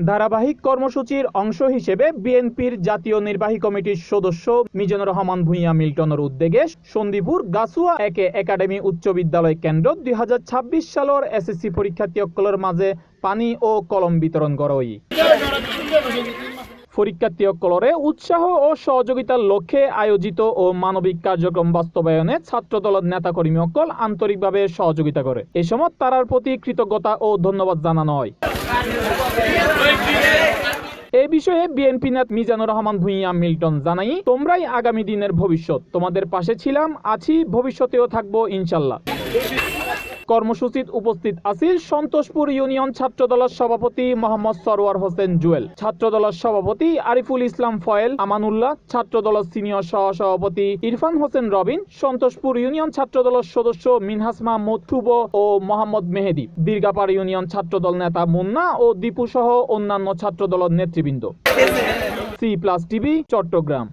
ধারাবাহিক কর্মসূচির অংশ হিসেবে বিএনপির জাতীয় নির্বাহী কমিটির সদস্য মিজানুর রহমান ভূঁইয়া মিল্টনের উদ্যোগে সন্দীপুর গাছুয়া একে একাডেমি উচ্চ বিদ্যালয় কেন্দ্র 2026 সালের এসএসসি পরীক্ষার্থীসকলের মাঝে পানি ও কলম বিতরণ করা হয়। পরীক্ষার্থীসকলরে উৎসাহ ও সহযোগিতার লক্ষ্যে আয়োজিত ও মানবিক কার্যক্রম বাস্তবায়নে ছাত্রদলের নেতাকর্মীসকল আন্তরিকভাবে সহযোগিতা করে। এ সময় তারার প্রতি কৃতজ্ঞতা ও ধন্যবাদ জানানো হয়। এই বিষয়ে বিএনপি নেতা মিজানুর রহমান ভূঁইয়া মিল্টন জানাই, তোমরাই আগামী দিনের ভবিষ্যৎ, তোমাদের পাশে ছিলাম, আছি, ভবিষ্যতেও থাকবো ইনশাল্লাহ। কর্মসূচিত উপস্থিত আছেন সন্তোষপুর ইউনিয়ন ছাত্রদলের সভাপতি মোহাম্মদ সরওয়ার হোসেন জুয়েল, ছাত্রদলের সভাপতি আরিফুল ইসলাম ফয়েল আমানুল্লাহ, ছাত্রদলের সিনিয়র সহসভাপতি ইরফান হোসেন রবিন, সন্তোষপুর ইউনিয়ন ছাত্রদলের সদস্য মিনহাস মাহমুদ শুভ ও মোহাম্মদ মেহেদি, দীর্ঘাপাড় ইউনিয়ন ছাত্রদল নেতা মুন্না ও দীপু সহ অন্যান্য ছাত্রদলের নেতৃবৃন্দ। C+ TV, Chittagong.